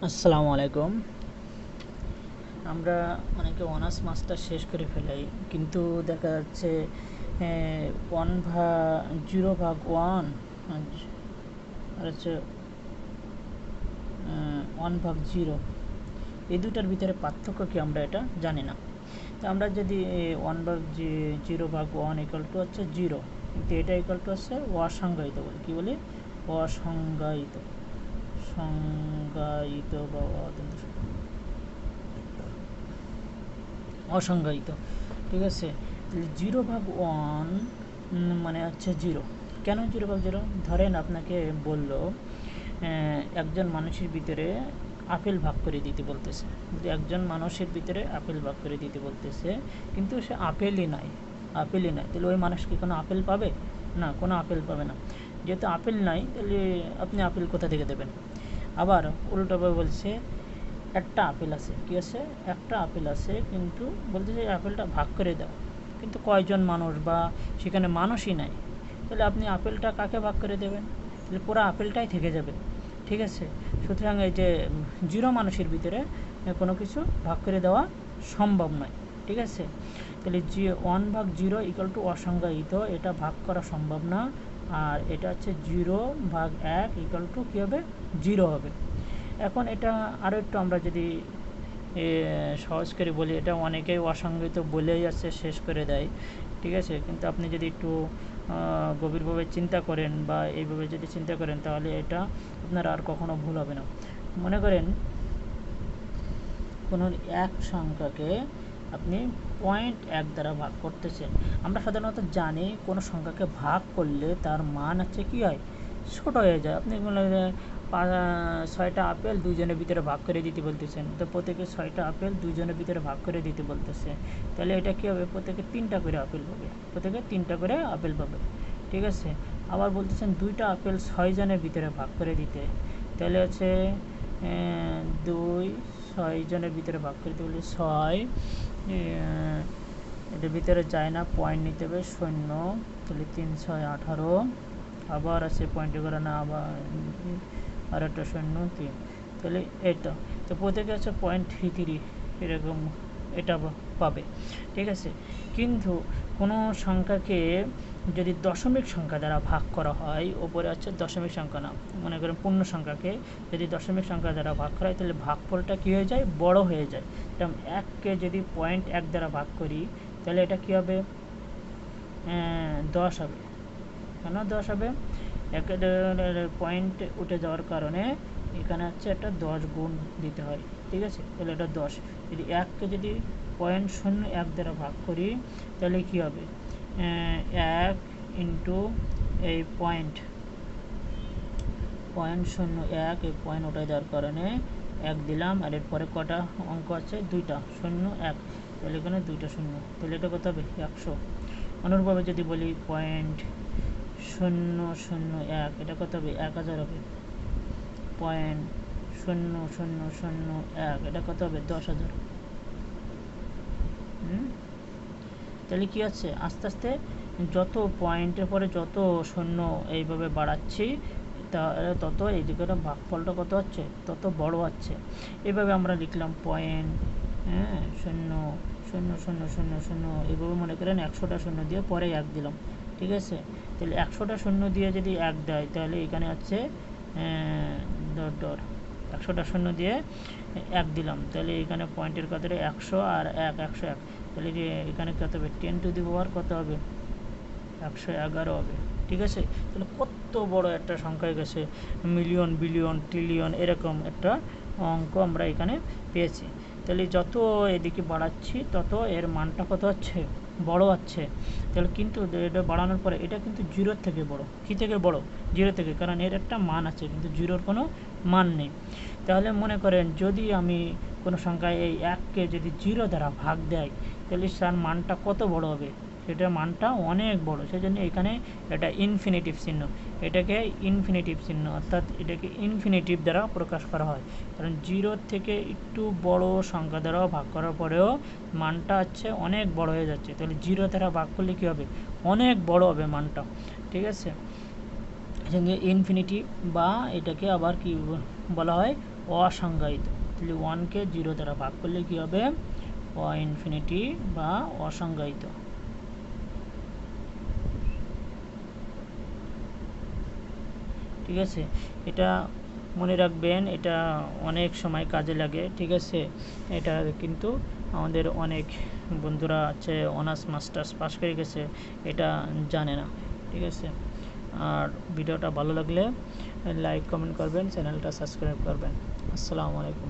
আসসালামু আলাইকুম। আমরা অনেকে অনার্স মাস্টার শেষ করে ফেলাই, কিন্তু দেখা যাচ্ছে 0/1 আর হচ্ছে 1/0, এই দুটার ভিতরে পার্থক্য কি আমরা এটা জানি না। তো আমরা যদি 1/0/1 ইকুয়াল টু হচ্ছে 0, কিন্তু এটা ইকুয়াল টু হচ্ছে অসংজ্ঞায়িত বলি, কী বলি? অসংজ্ঞায়িত, সংজ্ঞায়িত বা অসংজ্ঞায়িত, ঠিক আছে। 0/1 মানে হচ্ছে 0। কেন 0/0? ধরেন আপনাকে বলল একজন মানুষের ভিতরে আপেল ভাগ করে দিতে বলতেছে, যদি একজন মানুষের ভিতরে আপেল ভাগ করে দিতে বলতেছে, কিন্তু সে আপেলই নাই, তাহলে ওই মানুষ কি কোনো আপেল পাবে? না, কোনো আপেল পাবে না। যেহেতু আপেল নাই, তাহলে আপনি আপেল কোথা থেকে দেবেন? আবার উল্টোভাবে বলছে, একটা আপেল আছে, কি আছে? একটা আপেল আছে, কিন্তু বলতেছে আপেলটা ভাগ করে দাও, কিন্তু কয়জন মানুষ বা সেখানে মানুষই নাই, তাহলে আপনি আপেলটা কাকে ভাগ করে দেবেন? তাহলে পুরো আপেলটাই থেকে যাবে, ঠিক আছে। সুতরাং এই যে 0 মানুষের ভিতরে কোনো কিছু ভাগ করে দেওয়া সম্ভব নয়, ঠিক আছে। তাহলে 1/0 ইকুয়াল টু অসংজ্ঞায়িত, এটা ভাগ করা সম্ভব না। আর এটা হচ্ছে 0/1 ইকুয়াল টু কী হবে? 0 হবে। এখন এটা আরও একটু আমরা যদি সহজ করে বলি, এটা অনেকেই অসংজ্ঞায়িত বলেই আছে, শেষ করে দেয়, ঠিক আছে। কিন্তু আপনি যদি একটু গভীরভাবে চিন্তা করেন বা এইভাবে যদি চিন্তা করেন, তাহলে এটা আপনার আর কখনো ভুল হবে না। মনে করেন কোনো এক সংখ্যাকে আপনি 0.1 দ্বারা ভাগ করতেছেন। আমরা সাধারণত জানি কোনো সংখ্যাকে ভাগ করলে তার মান হচ্ছে কী হয়? ছোট হয়ে যায়। আপনি 6টা আপেল 2 জনের ভিতরে ভাগ করে দিতে বলতেছেন, তো প্রত্যেকে 6টা আপেল 2 জনের ভিতরে ভাগ করে দিতে বলতেছে, তাহলে এটা কী হবে? প্রত্যেকে 3টা করে আপেল পাবে, ঠিক আছে। আবার বলতেছেন 2টা আপেল 6 জনের ভিতরে ভাগ করে দিতে, তাহলে হচ্ছে 2 6 জনের ভিতরে ভাগ করে দিতে বলি 6, এটার ভিতরে যায় না, পয়েন্ট নিতে হবে 0, তাহলে 3 6 18, আবার আছে পয়েন্টে করে না, আবার আর একটা 0 3, তাহলে এটা তো প্রত্যেকে আছে 0.33 এরকম এটা পাবে, ঠিক আছে। কিন্তু কোনো সংখ্যাকে যদি দশমিক সংখ্যা দ্বারা ভাগ করা হয়, ওপরে হচ্ছে দশমিক সংখ্যা না, মনে করেন পূর্ণ সংখ্যাকে যদি দশমিক সংখ্যা দ্বারা ভাগ করা হয়, তাহলে ভাগফলটা কী হয়ে যায়? বড় হয়ে যায়। যেমন 1কে যদি 0.1 দ্বারা ভাগ করি, তাহলে এটা কী হবে? 10 হবে। কেন 10 হবে? একের পয়েন্ট উঠে যাওয়ার কারণে এখানে হচ্ছে একটা 10 গুণ দিতে হয়, ঠিক আছে। তাহলে এটা 10। যদি 1কে যদি 0.01 দ্বারা ভাগ করি, তাহলে কী হবে? 1 ইন্টু এই 0.01, এই পয়েন্ট উঠে যাওয়ার কারণে 1 দিলাম, আর এরপরে কটা অঙ্ক আছে? 2টা, 0 1, তাহলে এখানে 2টা 0, তাহলে এটা কত হবে? 100। অনুরূপভাবে যদি বলি 0.001, এটা কত হবে? 1000 হবে। 0.0001, এটা কত হবে? 10,000। তাহলে কী আছে? আস্তে আস্তে যত পয়েন্টের পরে যত শূন্য এইভাবে বাড়াচ্ছি, তত এইদিকে ভাগফলটা কত হচ্ছে? তত বড় হচ্ছে। এইভাবে আমরা লিখলাম 0.0000, এইভাবে মনে করেন 100টা শূন্য দিয়ে পরে 1 দিলাম, ঠিক আছে। তাহলে 100টা শূন্য দিয়ে যদি 1 দেয়, তাহলে এখানে হচ্ছে ডট ডট 100টা শূন্য দিয়ে 1 দিলাম, তাহলে এখানে পয়েন্টের কত? 100 আর 1 101, তাহলে এখানে কত হবে? 10 টু দি পাওয়ার কত হবে? 111 হবে, ঠিক আছে। তাহলে কত বড় একটা সংখ্যা হয়ে গেছে, মিলিয়ন বিলিয়ন ট্রিলিয়ন এরকম একটা অঙ্ক আমরা এখানে পেয়েছি। তাহলে যত এদিকে বাড়াচ্ছি, তত এর মানটা কত হচ্ছে? বড় হচ্ছে। তাহলে কিন্তু এটা বাড়ানোর পরে এটা কিন্তু 0-র থেকে বড়। কী থেকে বড়? 0 থেকে, কারণ এর একটা মান আছে, কিন্তু 0-র কোনো মান নেই। তাহলে মনে করেন যদি আমি কোনো সংখ্যায় এই 1কে যদি 0 দ্বারা ভাগ দেয়, তাহলে তার মানটা কত বড় হবে? সেটার মানটা অনেক বড়। সেজন্য এখানে এটা ইনফিনিটিভ চিহ্ন, এটাকে ইনফিনিটিভ চিহ্ন, অর্থাৎ এটাকে ইনফিনিটিভ দ্বারা প্রকাশ করা হয়। কারণ 0 থেকে একটু বড় সংখ্যা দ্বারাও ভাগ করার পরেও মানটা হচ্ছে অনেক বড় হয়ে যাচ্ছে। তাহলে 0 দ্বারা ভাগ করলে কী হবে? অনেক বড় হবে মানটা, ঠিক আছে। সঙ্গে ইনফিনিটিভ, বা এটাকে আবার কি বলা হয় অসংজ্ঞায়িত। তাহলে 1কে 0 দ্বারা ভাগ করলে কী হবে? ইনফিনিটি বা অসংজ্ঞায়িত। ঠিক আছে, এটা মনে রাখবেন, এটা অনেক সময় কাজে লাগে। ঠিক আছে, এটা কিন্তু আমাদের অনেক বন্ধুরা আছে অনার্স মাস্টার্স পাস করে গেছে, এটা জানে না। ঠিক আছে, আর ভিডিওটা ভালো লাগলে লাইক কমেন্ট করবেন, চ্যানেলটা সাবস্ক্রাইব করবেন। আসসালামু আলাইকুম।